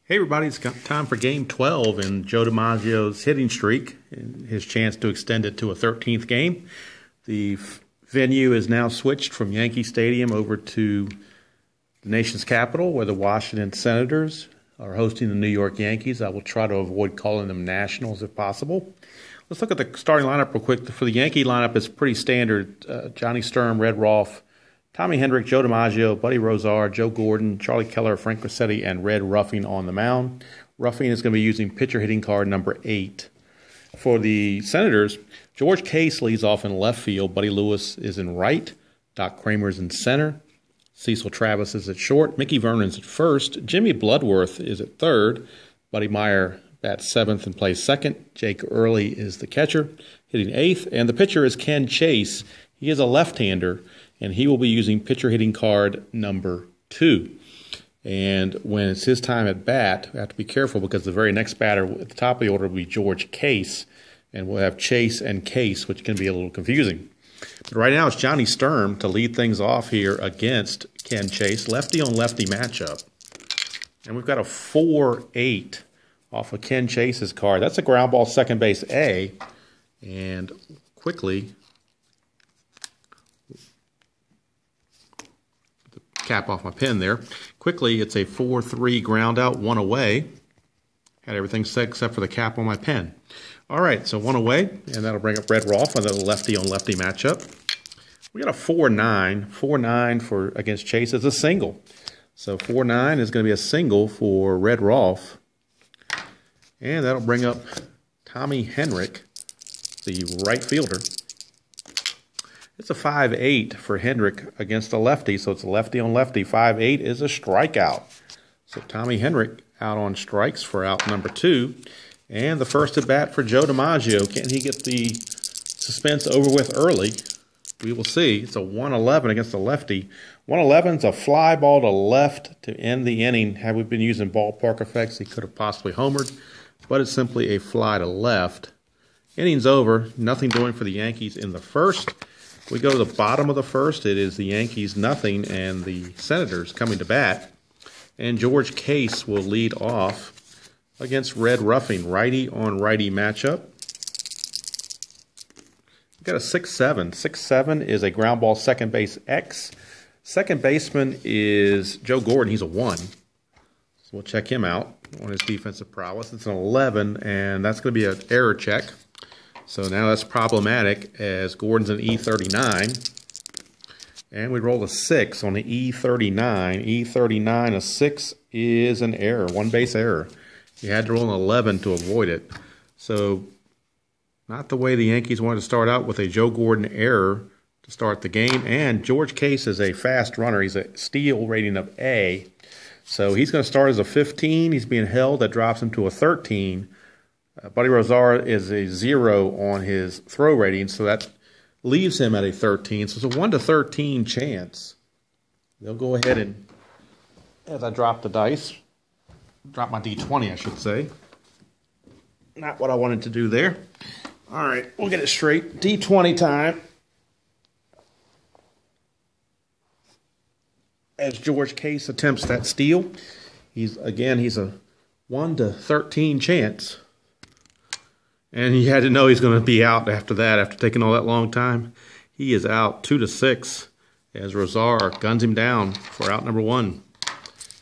Hey everybody, it's time for Game 12 in Joe Dimaggio's hitting streak, and his chance to extend it to a 13th game. The venue is now switched from Yankee Stadium over to the nation's capital, where the Washington Senators are hosting the New York Yankees. I will try to avoid calling them Nationals if possible. Let's look at the starting lineup real quick. For the Yankee lineup, it's pretty standard. Johnny Sturm, Red Rolfe, Tommy Henrich, Joe Dimaggio, Buddy Rozar, Joe Gordon, Charlie Keller, Frank Rossetti, and Red Ruffing on the mound. Ruffing is going to be using pitcher hitting card number 8. For the Senators, George Case leads off in left field. Buddy Lewis is in right. Doc Kramer's in center. Cecil Travis is at short. Mickey Vernon's at first. Jimmy Bloodworth is at third. Buddy Meyer bats 7th and plays second. Jake Early is the catcher, hitting 8th. And the pitcher is Ken Chase. He is a left-hander, and he will be using pitcher hitting card number 2. And when it's his time at bat, we have to be careful because the very next batter at the top of the order will be George Case, and we'll have Chase and Case, which can be a little confusing. But right now it's Johnny Sturm to lead things off here against Ken Chase, lefty-on-lefty matchup. And we've got a 4-8 off of Ken Chase's card. That's a ground ball second base A. And quickly, cap off my pen there. Quickly, it's a 4-3 ground out, 1 away. Had everything set except for the cap on my pen. All right, so 1 away, and that'll bring up Red Rolfe on the lefty-on-lefty matchup. We got a 4-9. 4-9 for against Chase is a single. So 4-9 is going to be a single for Red Rolfe. And that'll bring up Tommy Henrich, the right fielder. It's a 5-8 for Henrich against a lefty, so it's a lefty-on-lefty. 5-8 is a strikeout. So Tommy Henrich out on strikes for out number 2. And the first at bat for Joe Dimaggio. Can he get the suspense over with early? We will see. It's a 1-11 against the lefty. 1-11 is a fly ball to left to end the inning. Had we been using ballpark effects, he could have possibly homered, but it's simply a fly to left. Inning's over. Nothing doing for the Yankees in the first. We go to the bottom of the first. It is the Yankees nothing and the Senators coming to bat. And George Case will lead off against Red Ruffing, righty-on-righty matchup. We've got a 6-7. 6-7 is a ground ball second base X. Second baseman is Joe Gordon. He's a 1. So we'll check him out on his defensive prowess. It's an 11, and that's going to be an error check. So now that's problematic as Gordon's an E39. And we roll a 6 on the E39. E39, a 6 is an error, 1 base error. You had to roll an 11 to avoid it. So not the way the Yankees wanted to start out with a Joe Gordon error to start the game. And George Case is a fast runner. He's a steal rating of A. So he's going to start as a 15. He's being held. That drops him to a 13. Buddy Rozar is a 0 on his throw rating, so that leaves him at a 13. So it's a 1-13 chance. They'll go ahead and, as I drop the dice, drop my D20, I should say. Not what I wanted to do there. All right, we'll get it straight. D20 time. As George Case attempts that steal, he's a 1-13 chance. And he had to know he's going to be out after that, after taking all that long time. He is out 2-6 as Rozar guns him down for out number 1.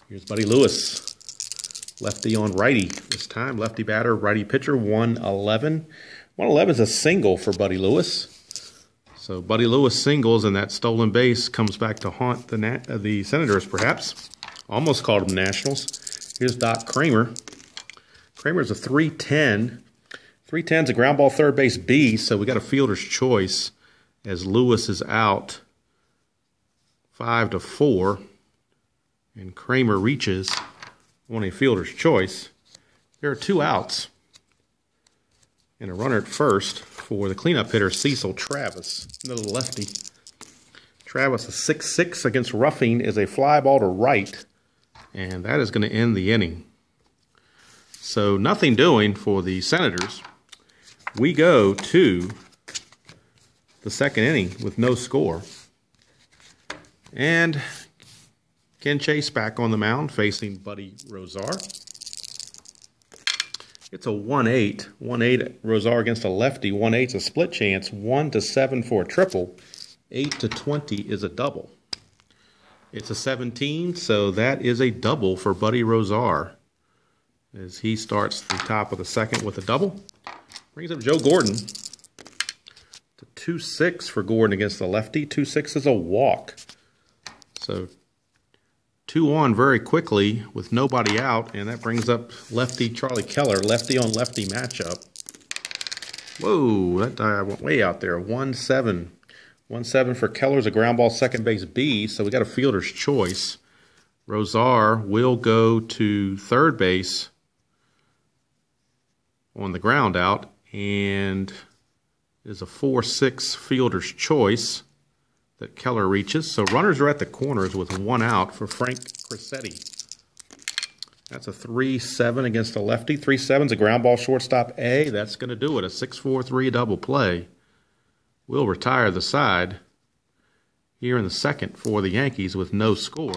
Here's Buddy Lewis, lefty on righty. This time, lefty batter, righty pitcher, 1-11. 1-11 is a single for Buddy Lewis. So Buddy Lewis singles, and that stolen base comes back to haunt the Senators, perhaps. Almost called them Nationals. Here's Doc Kramer. Kramer's a 3-10. 3-10 is a ground ball third base B, so we got a fielder's choice as Lewis is out 5-4, and Kramer reaches on a fielder's choice. There are 2 outs and a runner at first for the cleanup hitter Cecil Travis, another lefty. Travis, a 6-6 against Ruffing, is a fly ball to right, and that is going to end the inning. So nothing doing for the Senators. We go to the second inning with no score. And Ken Chase back on the mound facing Buddy Rozar. It's a 1-8. 1-8 Rosar against a lefty. 1-8's a split chance. 1-7 for a triple. 8-20 is a double. It's a 17, so that is a double for Buddy Rosar as he starts the top of the second with a double. Brings up Joe Gordon to 2-6 for Gordon against the lefty. 2-6 is a walk. So 2-on very quickly with nobody out, and that brings up lefty Charlie Keller, lefty on lefty matchup. Whoa, that die went way out there. 1-7. 1-7 for Keller's a ground ball second base B, so we got a fielder's choice. Rosar will go to third base on the ground out, and it is a 4-6 fielder's choice that Keller reaches. So runners are at the corners with one out for Frank Crissetti. That's a 3-7 against a lefty. 3-7's a ground ball shortstop A. That's going to do it. A 6-4-3 double play. Will retire the side here in the second for the Yankees with no score.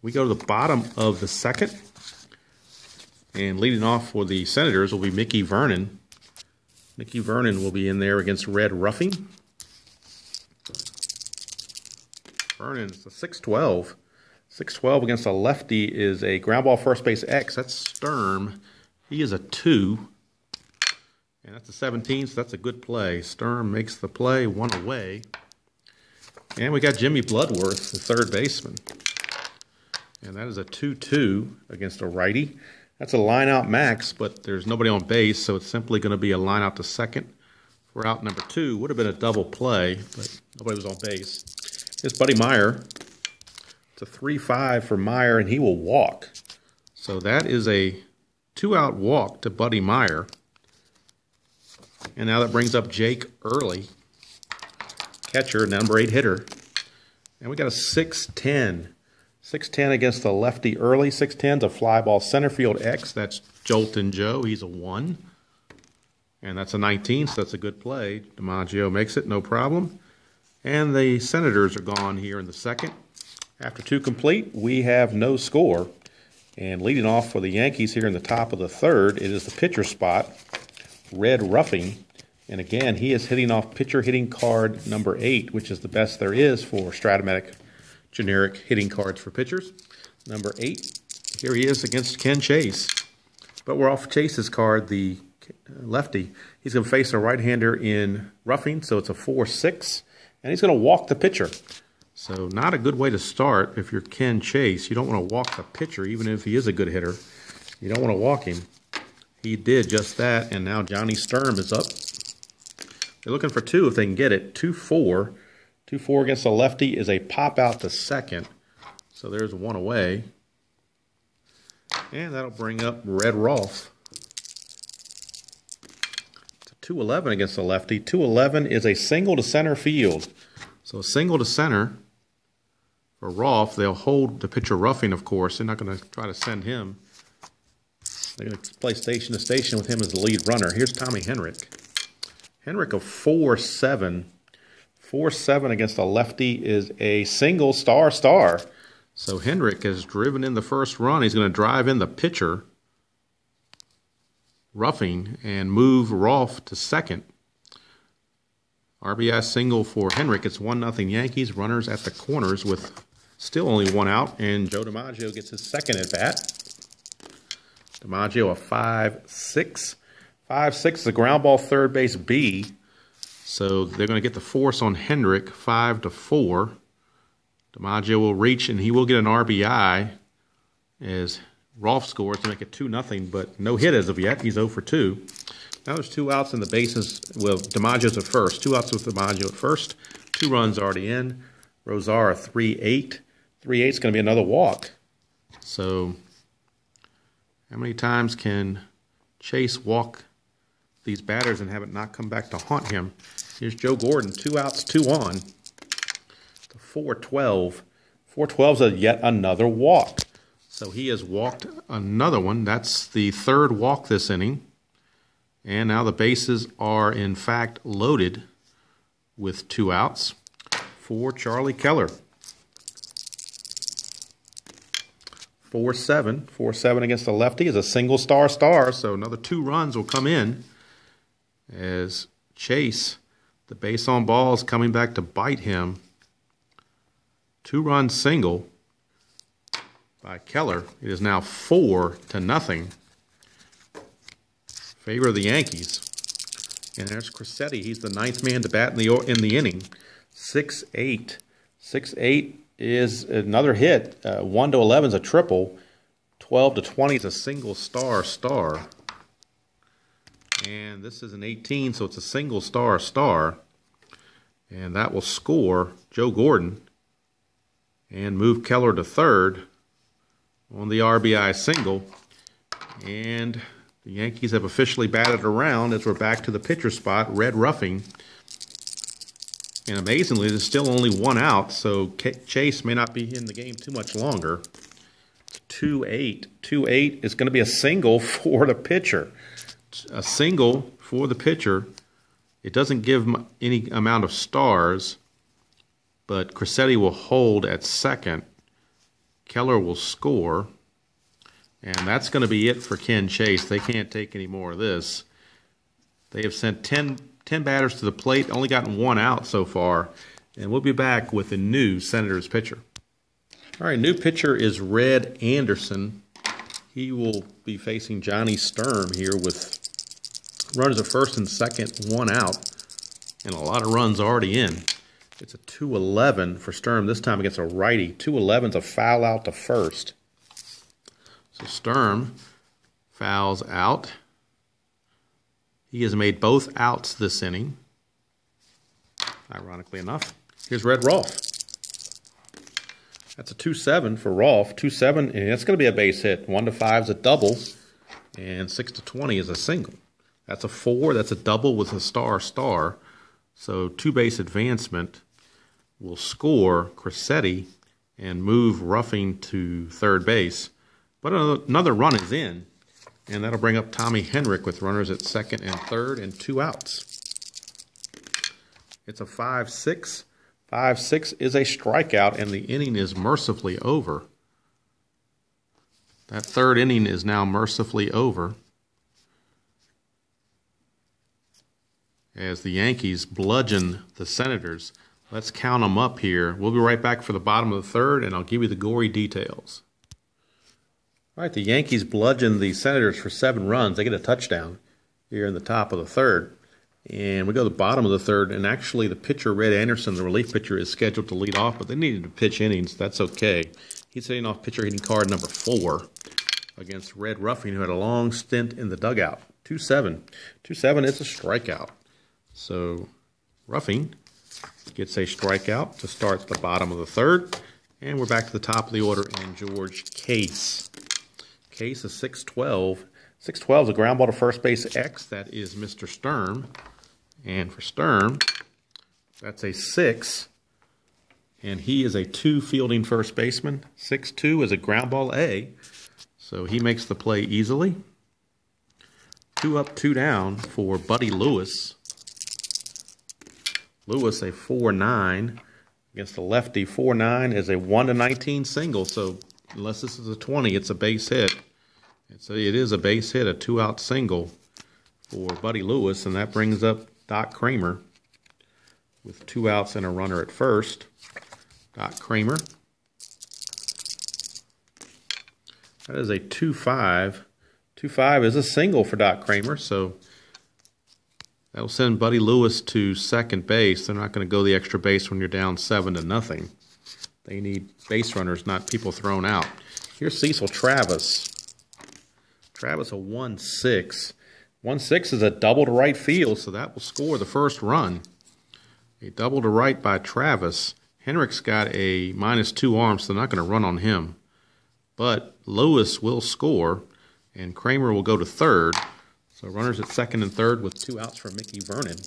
We go to the bottom of the second. And leading off for the Senators will be Mickey Vernon. Mickey Vernon will be in there against Red Ruffing. Vernon's a 6-12. 6-12 against a lefty is a ground ball first base X. That's Sturm. He is a 2. And that's a 17, so that's a good play. Sturm makes the play, one away. And we got Jimmy Bloodworth, the third baseman. And that is a 2-2 against a righty. That's a line out max, but there's nobody on base, so it's simply going to be a line out to second for out number 2. Would have been a double play, but nobody was on base. It's Buddy Meyer. It's a 3-5 for Meyer, and he will walk. So that is a 2-out walk to Buddy Meyer. And now that brings up Jake Early, catcher, number 8 hitter. And we got a 6-10. 6-10 against the lefty Early. 6-10's a fly ball center field X. That's Jolton Joe. He's a 1. And that's a 19, so that's a good play. Dimaggio makes it, no problem. And the Senators are gone here in the second. After 2 complete, we have no score. And leading off for the Yankees here in the top of the third, it is the pitcher spot, Red Ruffing. And again, he is hitting off pitcher hitting card number 8, which is the best there is for Strat-O-matic generic hitting cards for pitchers. Number 8, here he is against Ken Chase. But we're off Chase's card, the lefty. He's going to face a right-hander in Ruffing, so it's a 4-6. And he's going to walk the pitcher. So not a good way to start if you're Ken Chase. You don't want to walk the pitcher, even if he is a good hitter. You don't want to walk him. He did just that, and now Johnny Sturm is up. They're looking for 2 if they can get it. 2-4. 2-4 against the lefty is a pop out to second. So there's 1 away. And that'll bring up Red Rolfe. It's a 2-11 against the lefty. 2-11 is a single to center field. So a single to center for Rolfe. They'll hold the pitcher Ruffing, of course. They're not going to try to send him. They're going to play station to station with him as the lead runner. Here's Tommy Henrich. Henrich of 4-7. 4-7 against a lefty is a single star. So Henrich has driven in the first run. He's going to drive in the pitcher, Ruffing, and move Rolfe to second. RBI single for Henrich. It's 1-0 Yankees. Runners at the corners with still only 1 out, and Joe Dimaggio gets his second at bat. Dimaggio a 5-6. 5-6 is a ground ball third base B. So they're going to get the force on Henrich, 5-4. Dimaggio will reach, and he will get an RBI as Rolfe scores to make it 2-0, but no hit as of yet. He's 0 for 2. Now there's 2 outs in the bases. Well, Dimaggio's at first. 2 outs with Dimaggio at first. 2 runs already in. Rosar 3-8. 3-8 is going to be another walk. So how many times can Chase walk these batters and have it not come back to haunt him? Here's Joe Gordon, 2 outs, 2 on. 4-12. 4-12 is yet another walk. So he has walked another one. That's the 3rd walk this inning. And now the bases are, in fact, loaded with 2 outs for Charlie Keller. 4-7. 4-7 against the lefty is a single star, so another 2 runs will come in as Chase, the base on ball, is coming back to bite him. 2-run single by Keller. It is now 4-0. Favor of the Yankees. And there's Crissetti. He's the 9th man to bat in the inning. 6-8. 6-8 is another hit. 1-11 is a triple. 12-20 is a single star. And this is an 18, so it's a single star. And that will score Joe Gordon and move Keller to third on the RBI single. And the Yankees have officially batted around as we're back to the pitcher spot, red roughing. And amazingly, there's still only 1 out, so Chase may not be in the game too much longer. 2-8. 2-8 is going to be a single for the pitcher. A single for the pitcher. It doesn't give any amount of stars, but Crissetti will hold at second. Keller will score. And that's going to be it for Ken Chase. They can't take any more of this. They have sent 10 batters to the plate, only gotten 1 out so far. And we'll be back with the new Senators pitcher. All right, new pitcher is Red Anderson. He will be facing Johnny Sturm here with runners at first and second, 1 out, and a lot of runs already in. It's a 2-11 for Sturm, this time against a righty. 2-11 is a foul out to first. So Sturm fouls out. He has made both outs this inning, ironically enough. Here's Red Rolfe. That's a 2-7 for Rolfe. 2-7, and that's going to be a base hit. 1-5 is a double, and 6-20 is a single. That's a 4. That's a double with a star. So 2-base advancement will score Crissetti and move Roughing to third base. But another run is in, and that'll bring up Tommy Henrich with runners at second and third and 2 outs. It's a 5-6. 5-6 is a strikeout, and the inning is mercifully over. That third inning is now mercifully over as the Yankees bludgeon the Senators. Let's count them up here. We'll be right back for the bottom of the third, and I'll give you the gory details. All right, the Yankees bludgeon the Senators for 7 runs. They get a touchdown here in the top of the third. And we go to the bottom of the third, and actually the pitcher, Red Anderson, the relief pitcher, is scheduled to lead off, but they needed to pitch innings. That's okay. He's hitting off pitcher hitting card number 4 against Red Roughing, who had a long stint in the dugout. 2-7. 2-7 is a strikeout. So Roughing gets a strikeout to start the bottom of the third. And we're back to the top of the order, and George Case. Case is 6-12. 6-12 is a ground ball to first base X. That is Mr. Sturm. And for Sturm, that's a 6. And he is a 2 fielding first baseman. 6-2 is a ground ball A. So he makes the play easily. 2 up, 2 down for Buddy Lewis. Lewis, a 4-9 against the lefty. 4-9 is a 1-19 single. So unless this is a 20, it's a base hit. And so it is a base hit, a 2-out single for Buddy Lewis, and that brings up Doc Kramer with 2 outs and a runner at first. Doc Kramer. That is a 2-5. 2-5 is a single for Doc Kramer, so that'll send Buddy Lewis to second base. They're not going to go the extra base when you're down 7-0. They need base runners, not people thrown out. Here's Cecil Travis. Travis, a 1-6. 1-6 is a double to right field, so that will score the first run. A double to right by Travis. Henrich's got a -2 arm, so they're not going to run on him. But Lewis will score, and Kramer will go to third. So runners at second and third with 2 outs for Mickey Vernon.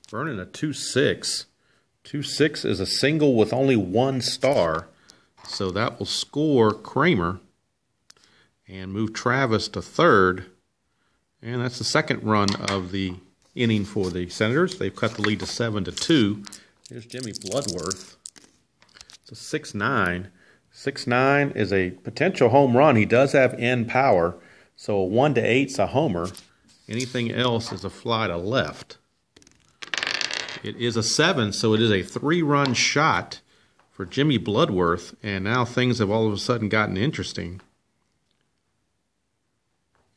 Vernon, a 2-6. 2-6 is a single with only 1 star, so that will score Kramer and move Travis to third. And that's the second run of the inning for the Senators. They've cut the lead to 7-2. Here's Jimmy Bloodworth. It's a 6-9. 6-9 is a potential home run. He does have end power, so a 1 to 8 is a homer. Anything else is a fly to left. It is a 7, so it is a 3-run shot for Jimmy Bloodworth, and now things have all of a sudden gotten interesting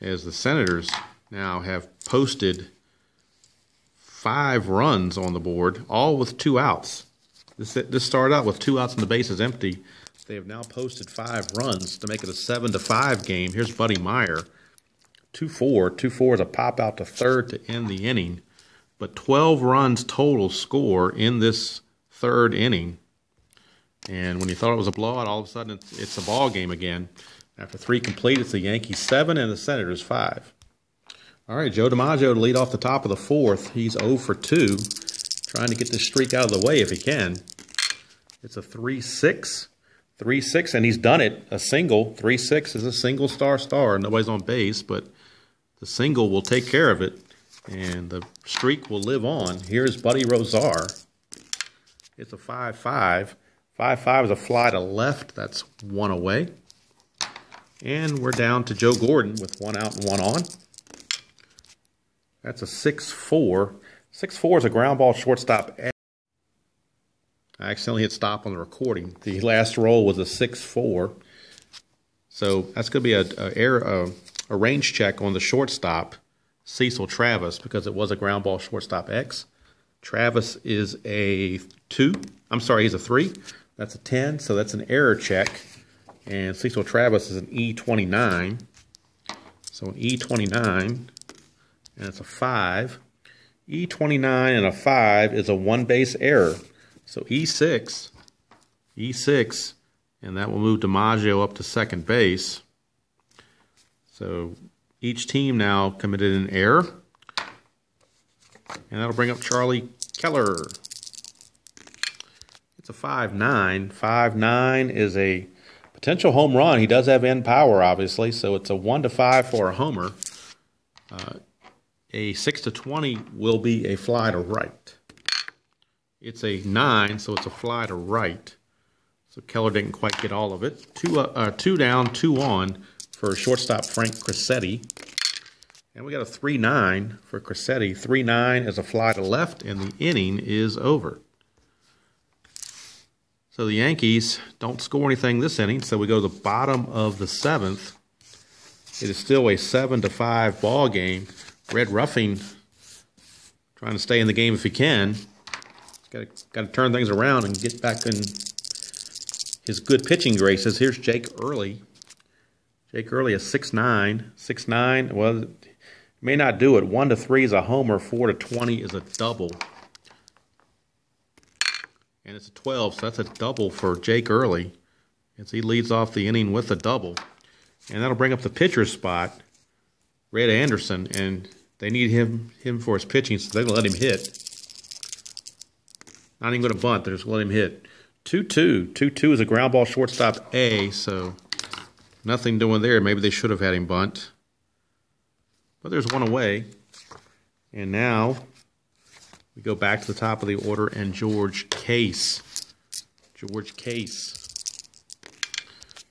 as the Senators now have posted 5 runs on the board, all with 2 outs. This started out with 2 outs and the bases empty. They have now posted 5 runs to make it a 7-5 game. Here's Buddy Meyer. 2-4. 2-4 is a pop out to third to end the inning. But 12 runs total score in this third inning. And when you thought it was a blowout, all of a sudden it's a ball game again. After 3 complete, it's the Yankees 7 and the Senators 5. All right, Joe Dimaggio to lead off the top of the 4th. He's 0 for 2, trying to get this streak out of the way if he can. It's a 3-6. 3-6, and he's done it. A single. 3-6 is a single star. Nobody's on base, but the single will take care of it, and the streak will live on. Here's Buddy Rozar. It's a 5-5. 5-5 is a fly to left. That's 1 away. And we're down to Joe Gordon with 1 out and 1 on. That's a 6-4. 6-4 is a ground ball shortstop. I accidentally hit stop on the recording. The last roll was a 6-4. So that's going to be a range check on the shortstop, Cecil Travis, because it was a ground ball shortstop X. Travis is a 2. I'm sorry, he's a 3. That's a 10, so that's an error check. And Cecil Travis is an E29. So an E29, and it's a 5. E29 and a 5 is a 1-base error. So E6, and that will move DiMaggio up to second base. So each team now committed an error. And that'll bring up Charlie Keller. It's a 5-9. 5-9 is a potential home run. He does have end power, obviously, so it's a 1-5 for a homer. A 6-20 will be a fly to right. It's a 9, so it's a fly to right. So Keller didn't quite get all of it. 2 down, 2 on for shortstop Frank Crissetti. And we got a 3-9 for Crissetti. 3-9 is a fly to left, and the inning is over. So the Yankees don't score anything this inning, so we go to the bottom of the 7th. It is still a 7-5 ball game. Red Ruffing trying to stay in the game if he can. Got to turn things around and get back in his good pitching graces. Here's Jake Early. Jake Early is 6'9". 6'9", well, may not do it. 1 to 3 is a homer. 4 to 20 is a double. And it's a 12, so that's a double for Jake Early as he leads off the inning with a double. And that'll bring up the pitcher spot, Red Anderson, and they need him for his pitching, so they're going to let him hit. Not even going to bunt. They're just going to let him hit. 2-2. 2-2 is a ground ball shortstop A, so nothing doing there. Maybe they should have had him bunt. But there's 1 away. And now we go back to the top of the order and George Case. George Case.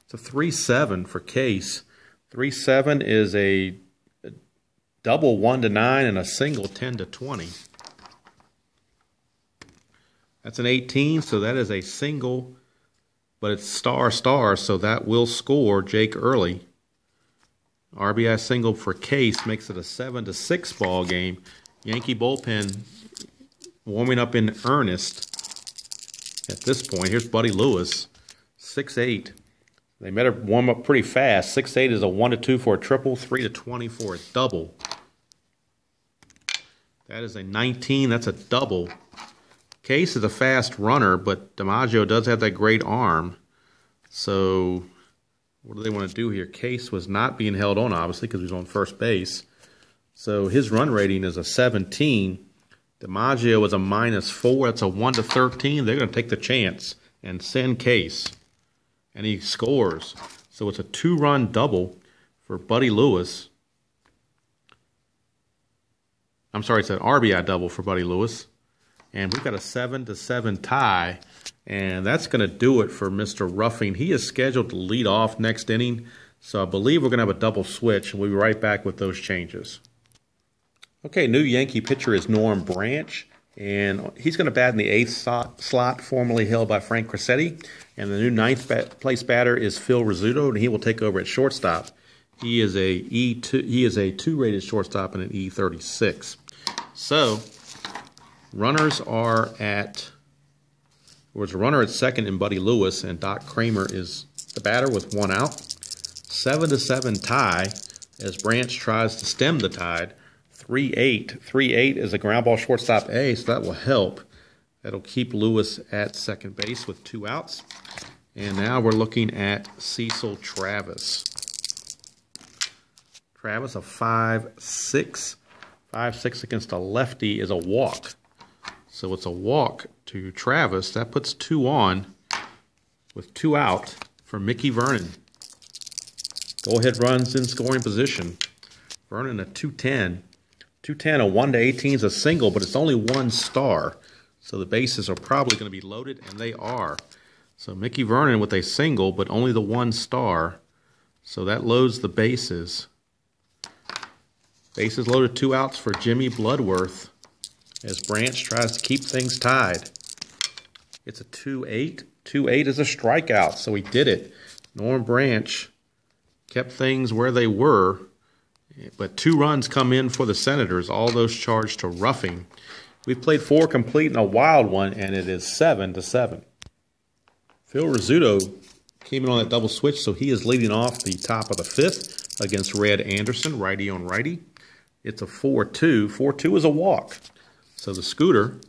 It's a 3-7 for Case. 3-7 is a double 1 to 9 and a single 10 to 20. That's an 18, so that is a single, but it's star, so that will score Jake Early. RBI single for Case makes it a 7-6 ball game. Yankee bullpen warming up in earnest at this point. Here's Buddy Lewis, 6'8". They better warm up pretty fast. 6'8 is a 1 to 2 for a triple, 3 to 20 for a double. That is a 19. That's a double. Case is a fast runner, but DiMaggio does have that great arm. So what do they want to do here? Case was not being held on, obviously, because he was on first base. So his run rating is a 17. DiMaggio is a -4. That's a 1 to 13. They're going to take the chance and send Case. And he scores. So it's a 2-run double for Buddy Lewis. I'm sorry, it's an RBI double for Buddy Lewis. And we've got a 7-7 tie. And that's going to do it for Mr. Ruffing. He is scheduled to lead off next inning. So I believe we're going to have a double switch. And we'll be right back with those changes. Okay, new Yankee pitcher is Norm Branch. And he's going to bat in the 8th slot, formerly held by Frank Cressetti. And the new 9th place batter is Phil Rizzuto, and he will take over at shortstop. He is a 2-rated shortstop and an E36. So, runners are at, there's a runner at second in Buddy Lewis, and Doc Kramer is the batter with 1 out. 7-7 tie as Branch tries to stem the tide. 3-8. 3-8 is a ground ball shortstop A, so that will help. That'll keep Lewis at second base with 2 outs. And now we're looking at Cecil Travis. Travis, a 5-6. 5-6 against a lefty is a walk. So it's a walk to Travis. That puts 2 on with 2 out for Mickey Vernon. Go-ahead runs in scoring position. Vernon a 210. 210, a 1-18 is a single, but it's only 1 star. So the bases are probably going to be loaded, and they are. So Mickey Vernon with a single, but only the 1 star. So that loads the bases. Bases loaded, 2 outs for Jimmy Bloodworth as Branch tries to keep things tied. It's a 2-8. 2-8 is a strikeout, so he did it. Norm Branch kept things where they were. But 2 runs come in for the Senators, all those charged to roughing. We've played 4 complete and a wild one, and it is 7-7. Phil Rizzuto came in on that double switch, so he is leading off the top of the 5th against Red Anderson, righty on righty. It's a 4-2. 4-2 is a walk. So the Scooter,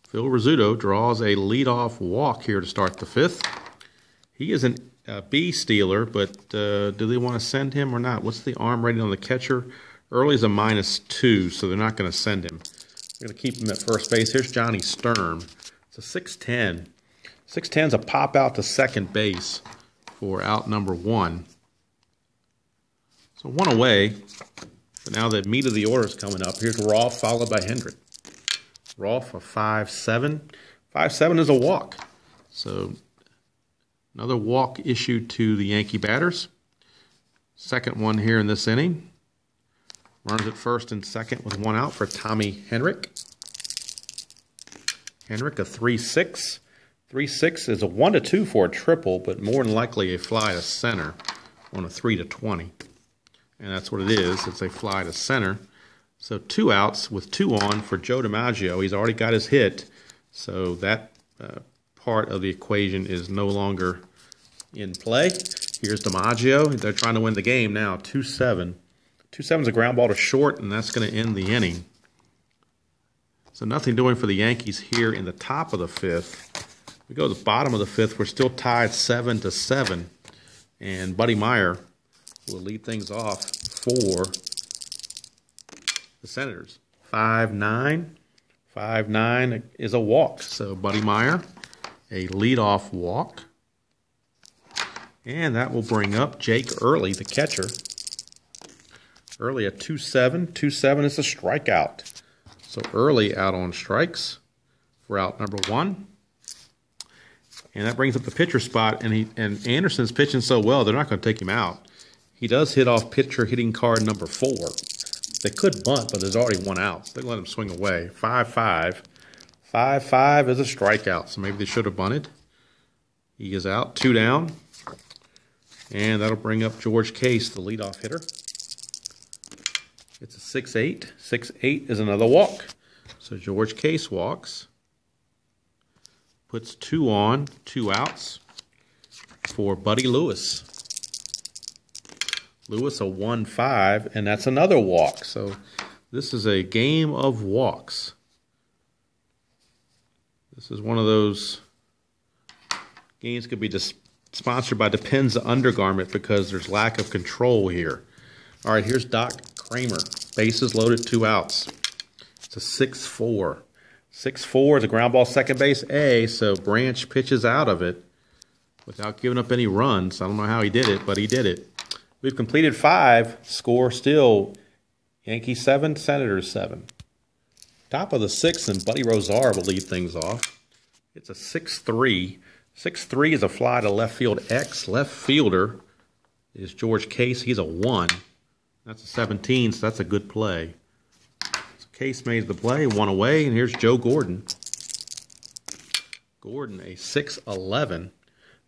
Phil Rizzuto, draws a leadoff walk here to start the 5th. He is an B stealer, but do they want to send him or not? What's the arm rating on the catcher? Early is a -2, so they're not going to send him. They're going to keep him at first base. Here's Johnny Sturm. It's a 6-10. 6-10 is a pop out to second base for out number 1. So 1 away. But now the meat of the order is coming up. Here's Rolf followed by Hendrick. Rolf a 5-7. 5-7 is a walk. So another walk issued to the Yankee batters. Second one here in this inning. Runners at first and second with 1 out for Tommy Henrich. Henrich a 3-6. 3-6 is a 1-2 for a triple, but more than likely a fly to center on a 3-20. And that's what it is. It's a fly to center. So 2 outs with 2 on for Joe Dimaggio. He's already got his hit. So that part of the equation is no longer in play. Here's Dimaggio. They're trying to win the game now. 2-7. 2-7 is a ground ball to short, and that's going to end the inning. So nothing doing for the Yankees here in the top of the 5th. We go to the bottom of the 5th. We're still tied 7-7. And Buddy Meyer will lead things off for the Senators. 5-9. 5-9 is a walk. So Buddy Meyer, a leadoff walk. And that will bring up Jake Early, the catcher. Early a 2-7. 2-7 is a strikeout. So Early out on strikes for out number 1. And that brings up the pitcher spot. And Anderson's pitching so well, they're not going to take him out. He does hit off pitcher hitting card number 4. They could bunt, but there's already 1 out. So they let him swing away. 5-5. 5-5 is a strikeout. So maybe they should have bunted. He is out. 2 down. And that'll bring up George Case, the leadoff hitter. It's a 6-8. 6-8 is another walk. So George Case walks. Puts 2 on, 2 outs for Buddy Lewis. Lewis a 1-5, and that's another walk. So this is a game of walks. This is one of those games could be sponsored by Depends Undergarment because there's lack of control here. All right, here's Doc Kramer. Bases loaded, 2 outs. It's a 6-4. 6-4 is a ground ball second base A, so Branch pitches out of it without giving up any runs. I don't know how he did it, but he did it. We've completed 5. Score still Yankees 7, Senators 7. Top of the 6th, and Buddy Rosar will lead things off. It's a 6-3. 6-3 is a fly to left field X. Left fielder is George Case. He's a 1. That's a 17, so that's a good play. So Case made the play, 1 away, and here's Joe Gordon. Gordon, a 6-11.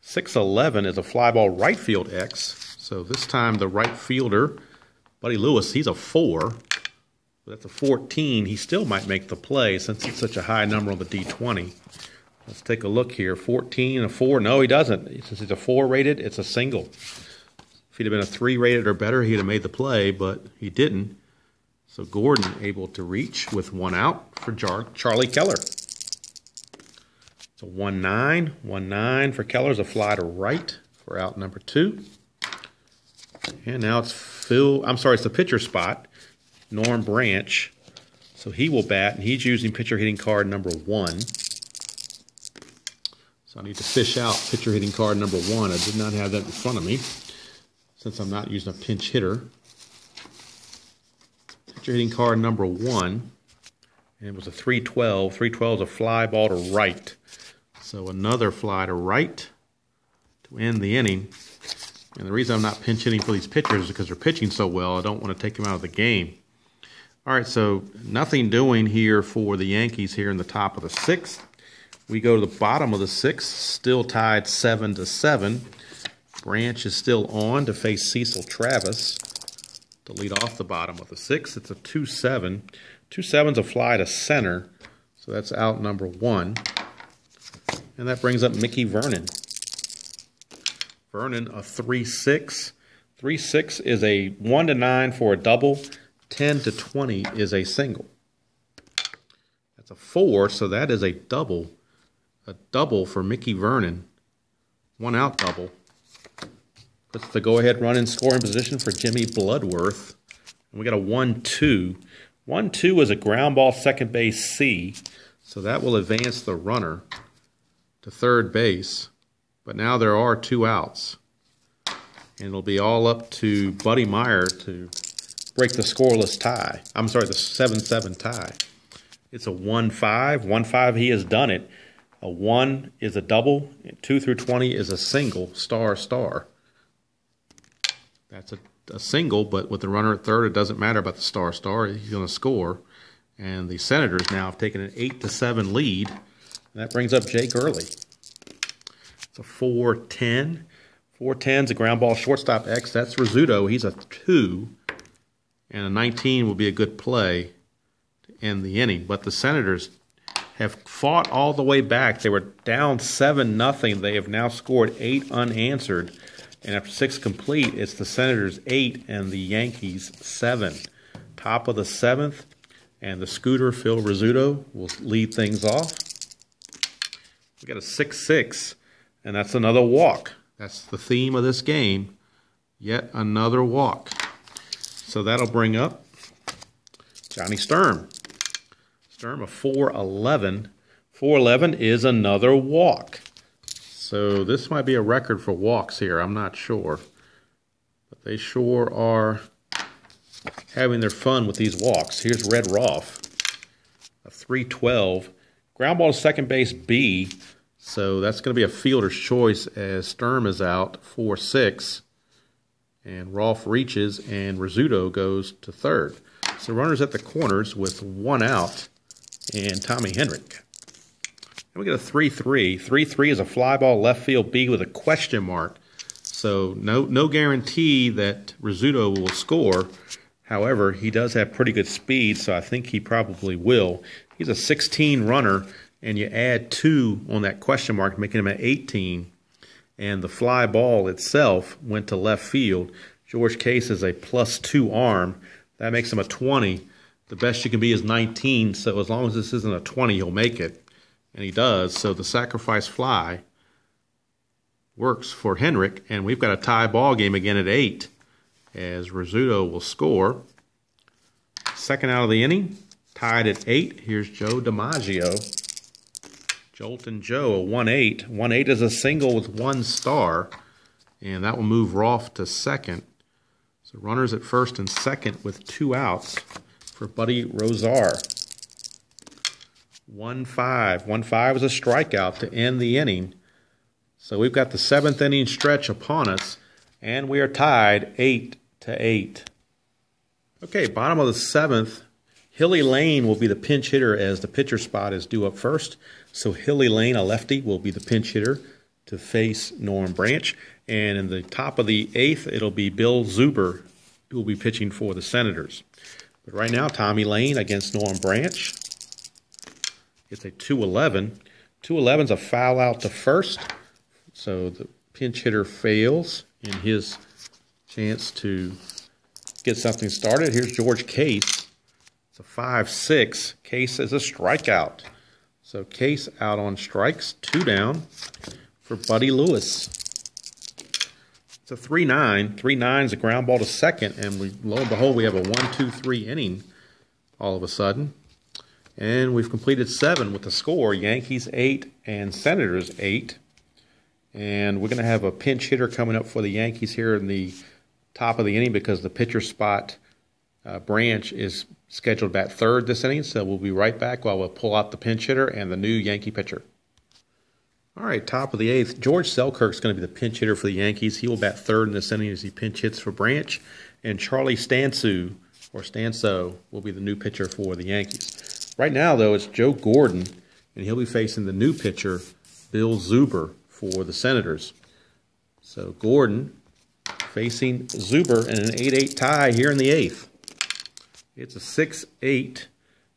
6-11 is a fly ball right field X. So this time the right fielder, Buddy Lewis, he's a 4. That's a 14. He still might make the play since it's such a high number on the D20. Let's take a look here. 14 and a 4. No, he doesn't. Since he's a 4 rated, it's a single. If he'd have been a 3 rated or better, he'd have made the play, but he didn't. So Gordon able to reach with 1 out for Charlie Keller. It's a 1-9. 1-9 for Keller is a fly to right for out number 2. And now it's it's the pitcher spot, Norm Branch. So he will bat, and he's using pitcher hitting card number 1. So I need to fish out pitcher hitting card number 1. I did not have that in front of me since I'm not using a pinch hitter. Pitcher hitting card number 1, and it was a 3-12. 3-12 is a fly ball to right. So another fly to right to end the inning. And the reason I'm not pinch hitting for these pitchers is because they're pitching so well. I don't want to take them out of the game. All right, so nothing doing here for the Yankees here in the top of the 6th. We go to the bottom of the 6th, still tied 7-7. Branch is still on to face Cecil Travis to lead off the bottom of the 6th. It's a 2-7. 2-7's a fly to center, so that's out number 1. And that brings up Mickey Vernon. Vernon, a 3-6. 3-6 is a 1-9 for a double. 10-20 is a single. That's a 4, so that is a double. A double for Mickey Vernon. 1 out double. Puts the go-ahead run in scoring position for Jimmy Bloodworth. And we got a 1-2. 1-2 is a ground ball second base C, so that will advance the runner to third base. But now there are 2 outs. And it'll be all up to Buddy Meyer to break the scoreless tie. I'm sorry, the 7-7 tie. It's a 1-5. 1-5, he has done it. A 1 is a double. 2 through 20 is a single, star, star. That's a single, but with the runner at third, it doesn't matter about the star, star. He's going to score. And the Senators now have taken an 8-7 lead. And that brings up Jay Gurley. It's a 4-10. 4-10's a ground ball shortstop X. That's Rizzuto. He's a 2. And a 19 will be a good play to end the inning. But the Senators have fought all the way back. They were down 7-0. They have now scored 8 unanswered. And after 6 complete, it's the Senators 8 and the Yankees 7. Top of the 7th, and the Scooter, Phil Rizzuto, will lead things off. We got a 6-6, and that's another walk. That's the theme of this game. Yet another walk. So that'll bring up Johnny Sturm. Sturm, a 4-11. 4-11 is another walk. So this might be a record for walks here. I'm not sure. But they sure are having their fun with these walks. Here's Red Rolfe, a 3-12. Ground ball to second base B. So that's going to be a fielder's choice as Sturm is out, 4-6. And Rolfe reaches, and Rizzuto goes to third. So runners at the corners with 1 out, and Tommy Henrich. And we get a 3-3. 3-3 is a fly ball left field B with a question mark. So no guarantee that Rizzuto will score. However, he does have pretty good speed, so I think he probably will. He's a 16 runner, and you add 2 on that question mark, making him an 18. And the fly ball itself went to left field. George Case is a +2 arm. That makes him a 20. The best you can be is 19, so as long as this isn't a 20, he'll make it. And he does, so the sacrifice fly works for Henrich, and we've got a tie ball game again at 8 as Rizzuto will score. Second out of the inning, tied at 8. Here's Joe Dimaggio. Joltin' Joe, a 1-8. 1-8 is a single with 1 star, and that will move Rolfe to second. So runners at first and second with 2 outs for Buddy Rosar. 1-5. 1-5 is a strikeout to end the inning. So we've got the 7th inning stretch upon us, and we are tied 8-8. Okay, bottom of the 7th, Hilly Lane will be the pinch hitter as the pitcher spot is due up first. So Hilly Lane, a lefty, will be the pinch hitter to face Norm Branch. And in the top of the 8th, it'll be Bill Zuber who will be pitching for the Senators. But right now, Tommy Lane against Norm Branch. It's a 2-11. 2-11's a foul out to first. So the pinch hitter fails in his chance to get something started. Here's George Case. It's a 5-6. Case is a strikeout. So Case out on strikes, 2 down for Buddy Lewis. It's a 3-9. 3-9 is a ground ball to second, and lo and behold, we have a 1-2-3 inning all of a sudden. And we've completed 7 with the score, Yankees 8 and Senators 8. And we're going to have a pinch hitter coming up for the Yankees here in the top of the inning because the pitcher spot, Branch, is scheduled to bat third this inning. So we'll be right back while we'll pull out the pinch hitter and the new Yankee pitcher. All right, top of the 8th, George Selkirk's going to be the pinch hitter for the Yankees. He will bat third in this inning as he pinch hits for Branch. And Charlie Stanso will be the new pitcher for the Yankees. Right now, though, it's Joe Gordon, and he'll be facing the new pitcher, Bill Zuber, for the Senators. So Gordon facing Zuber in an 8-8 tie here in the 8th. It's a 6-8.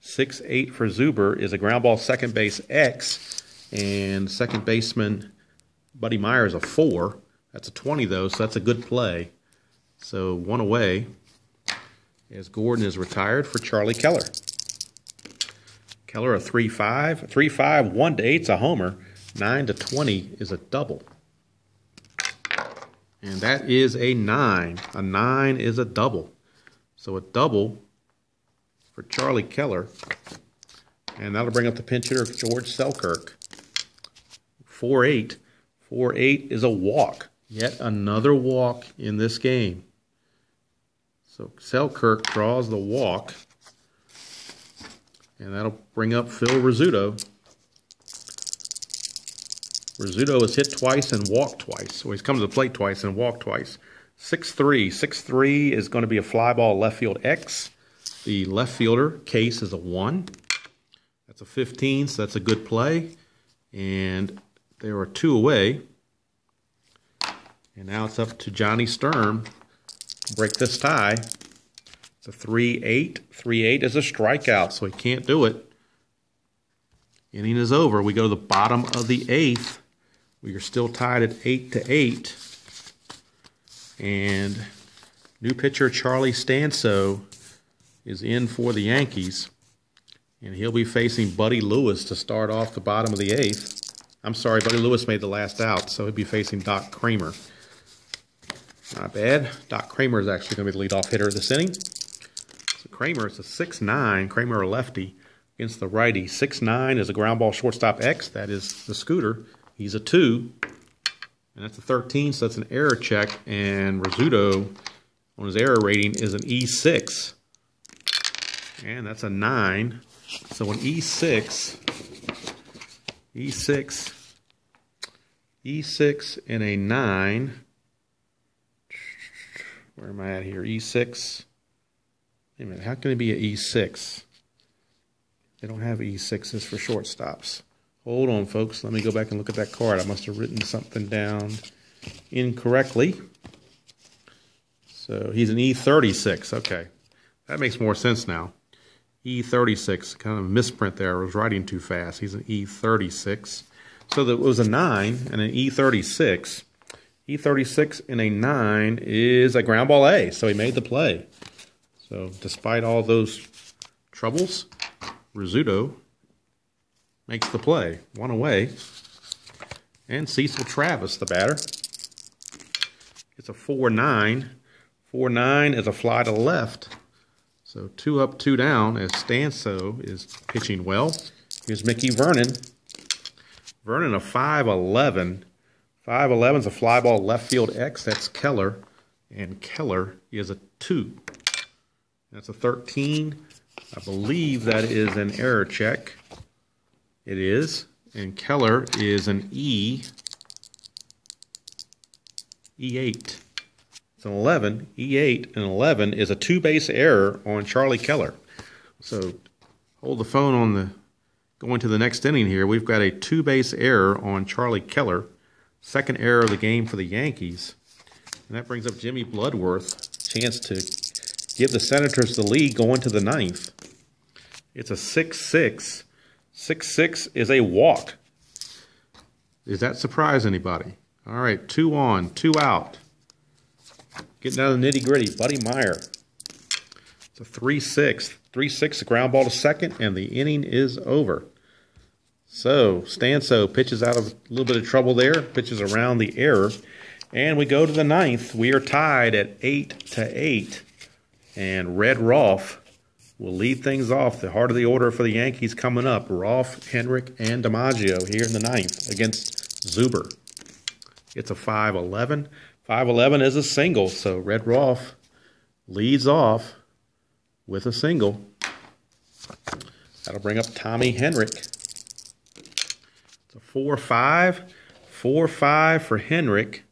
6-8 for Zuber is a ground ball second base X. And second baseman Buddy Myers a 4. That's a 20, though, so that's a good play. So 1 away as Gordon is retired for Charlie Keller. Keller a 3-5. 3-5, 1-8 is a homer. 9-20 is a double. And that is a 9. A 9 is a double. So a double for Charlie Keller. And that'll bring up the pinch hitter, George Selkirk. 4-8. 4-8 is a walk. Yet another walk in this game. So Selkirk draws the walk. And that'll bring up Phil Rizzuto. Rizzuto has hit twice and walked twice. So he's come to the plate twice and walked twice. 6-3. 6-3 is going to be a fly ball left field X. The left fielder, Case, is a 1. That's a 15, so that's a good play. And there are 2 away. And now it's up to Johnny Sturm to break this tie. It's a 3-8. 3-8 is a strikeout, so he can't do it. Inning is over. We go to the bottom of the 8th. We are still tied at 8-8. And new pitcher Charlie Stanso is in for the Yankees. And he'll be facing Buddy Lewis to start off the bottom of the 8th. I'm sorry, Buddy Lewis made the last out, so he'll be facing Doc Kramer. Not bad. Doc Kramer is actually going to be the leadoff hitter of this inning. So Kramer is a 6-9. Kramer a lefty against the righty. 6-9 is a ground ball shortstop X. That is the Scooter. He's a 2. And that's a 13, so that's an error check. And Rizzuto, on his error rating, is an E6. And that's a 9. So an E6 and a 9. Where am I at here? E6. Wait a minute, how can it be an E6? They don't have E6s for shortstops. Hold on, folks. Let me go back and look at that card. I must have written something down incorrectly. So he's an E36. Okay. That makes more sense now. E36. Kind of a misprint there. I was writing too fast. He's an E36. So there was a 9 and an E36. E36 and a 9 is a ground ball A. So he made the play. So despite all those troubles, Rizzuto makes the play. 1 away. And Cecil Travis, the batter. It's a 4-9. 4-9 is a fly to left. So 2 up, 2 down as Stanso is pitching well. Here's Mickey Vernon. Vernon a 5-11. 5-11 is a fly ball left field X. That's Keller. And Keller is a 2. That's a 13. I believe that is an error check. It is. And Keller is an E8. It's an 11. E8 and 11 is a two-base error on Charlie Keller. So hold the phone on the going to the next inning here. We've got a two-base error on Charlie Keller. Second error of the game for the Yankees. And that brings up Jimmy Bloodworth. Chance to give the Senators the lead going to the ninth. It's a 6-6. 6-6 is a walk. Does that surprise anybody? All right, 2 on, 2 out. Getting down to the nitty-gritty, Buddy Meyer. It's a 3-6. 3-6, a ground ball to second, and the inning is over. So, Strat-O pitches out of a little bit of trouble there, pitches around the error. And we go to the ninth. We are tied at 8-8. And Red Rolfe will lead things off. The heart of the order for the Yankees coming up. Rolfe, Hendrick, and Dimaggio here in the ninth against Zuber. It's a 5-11. 5-11 is a single, so Red Rolfe leads off with a single. That'll bring up Tommy Hendrick. It's a 4-5. 4-5 for Hendrick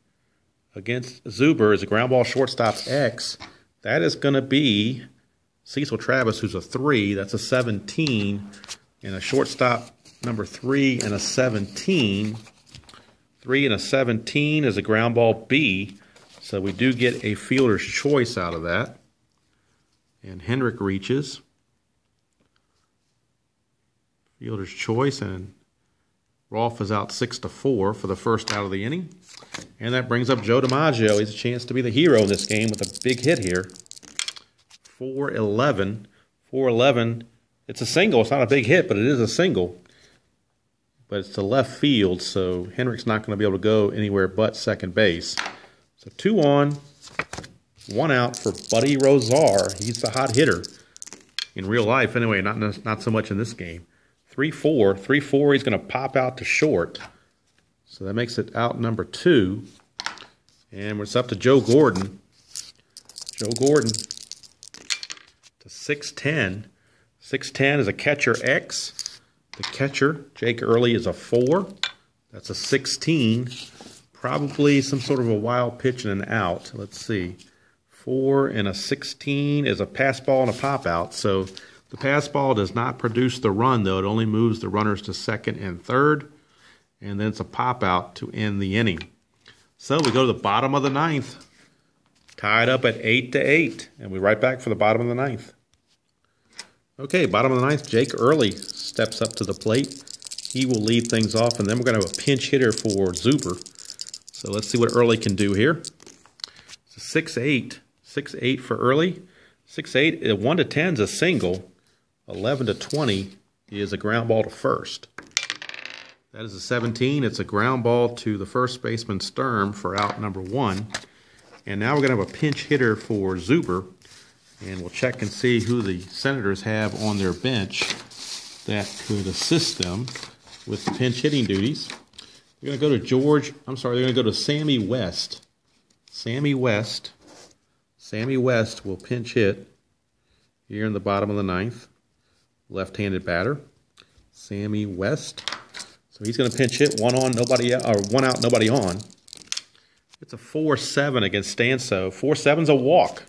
against Zuber is a ground ball shortstop X. That is going to be Cecil Travis, who's a 3. That's a 17. And a shortstop number 3 and a 17. 3 and a 17 is a ground ball B. So we do get a fielder's choice out of that. And Hendrick reaches. Fielder's choice, and Rolfe is out 6-4 for the first out of the inning. And that brings up Joe Dimaggio. He's a chance to be the hero in this game with a big hit here. 4-11. 4-11. It's a single. It's not a big hit, but it is a single. But it's to left field, so Hendrick's not going to be able to go anywhere but second base. So 2 on, 1 out for Buddy Rozar. He's the hot hitter in real life anyway, not so much in this game. 3-4. 3-4, he's going to pop out to short. So that makes it out number 2. And it's up to Joe Gordon. Joe Gordon to 6-10. 6-10 is a catcher X. The catcher, Jake Early, is a 4. That's a 16. Probably some sort of a wild pitch and an out. Let's see. 4 and a 16 is a pass ball and a pop out. So the pass ball does not produce the run, though. It only moves the runners to second and third. And then it's a pop out to end the inning. So we go to the bottom of the ninth. Tied up at 8-8. And we're right back for the bottom of the ninth. Okay, bottom of the ninth, Jake Early steps up to the plate. He will lead things off, and then we're going to have a pinch hitter for Zuber. So let's see what Early can do here. It's a 6-8. 6-8 for Early. 6-8, 1-10 is a single. 11-20 is a ground ball to first. That is a 17. It's a ground ball to the first baseman Sturm for out number 1. And now we're going to have a pinch hitter for Zuber. And we'll check and see who the Senators have on their bench that could assist them with the pinch hitting duties. They're going to go to they're going to go to Sammy West. Sammy West will pinch hit here in the bottom of the ninth. Left-handed batter. Sammy West. So he's going to pinch hit 1 on, nobody out, or 1 out, nobody on. It's a 4-7 against Strat-O. 4-7's a walk.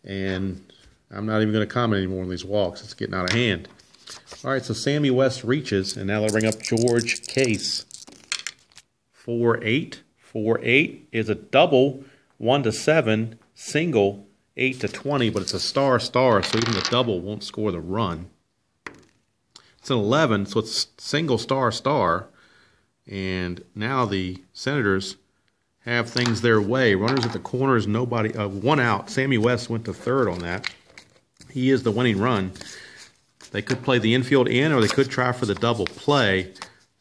And I'm not even going to comment anymore on these walks. It's getting out of hand. All right, so Sammy West reaches, and now they'll bring up George Case. 4-8. 4-8 is a double, 1-7, single, 8-20, but it's a star, so even the double won't score the run. It's an 11, so it's single, star, and now the Senators have things their way. Runners at the corners, nobody, 1 out. Sammy West went to third on that. He is the winning run. They could play the infield in, or they could try for the double play.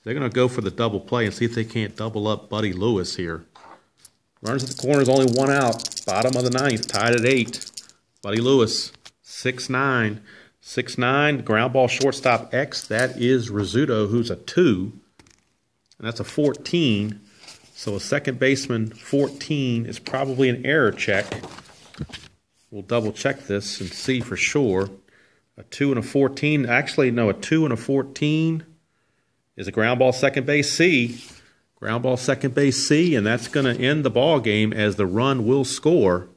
They're going to go for the double play and see if they can't double up Buddy Lewis here. Runners at the corners, only 1 out. Bottom of the ninth, tied at 8. Buddy Lewis, 6-9. 6-9, ground ball shortstop X. That is Rizzuto, who's a 2. And that's a 14. So a second baseman, 14, is probably an error check. We'll double check this and see for sure. A 2 and a 14. Actually, no, a 2 and a 14 is a ground ball second base C. Ground ball second base C, and that's going to end the ball game as the run will score.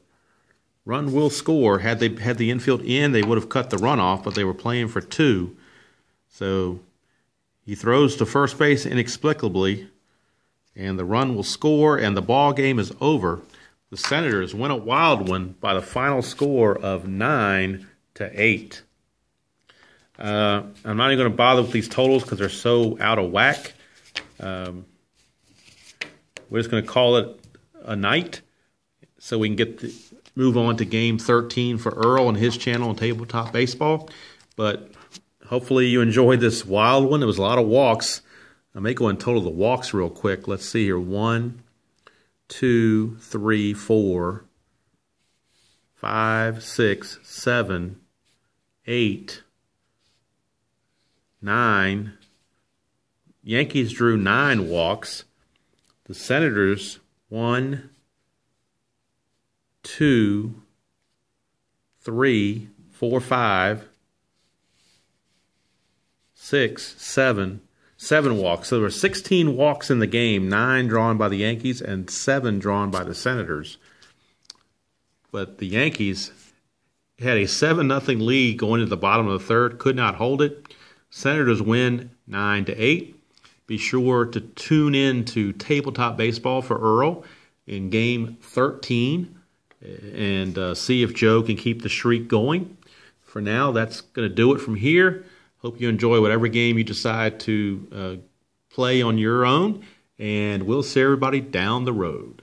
Run will score. Had they had the infield in, they would have cut the run off, but they were playing for 2. So he throws to first base inexplicably, and the run will score, and the ball game is over. The Senators win a wild one by the final score of 9-8. I'm not even going to bother with these totals because they're so out of whack. We're just going to call it a night so we can move on to Game 13 for Earl and his channel on Tabletop Baseball. But hopefully you enjoyed this wild one. There was a lot of walks. I may go and total the walks real quick. Let's see here. 1, 2, 3, 4, 5, 6, 7, 8, 9. Yankees drew 9 walks. The Senators, 1, 2, 3, 4, 5, 6, 7 walks. So there were 16 walks in the game, 9 drawn by the Yankees and 7 drawn by the Senators. But the Yankees had a 7-0 lead going to the bottom of the third, could not hold it. Senators win 9-8. Be sure to tune in to Tabletop Baseball for Earl in Game 13 and see if Joe can keep the streak going. For now, that's going to do it from here. Hope you enjoy whatever game you decide to play on your own, and we'll see everybody down the road.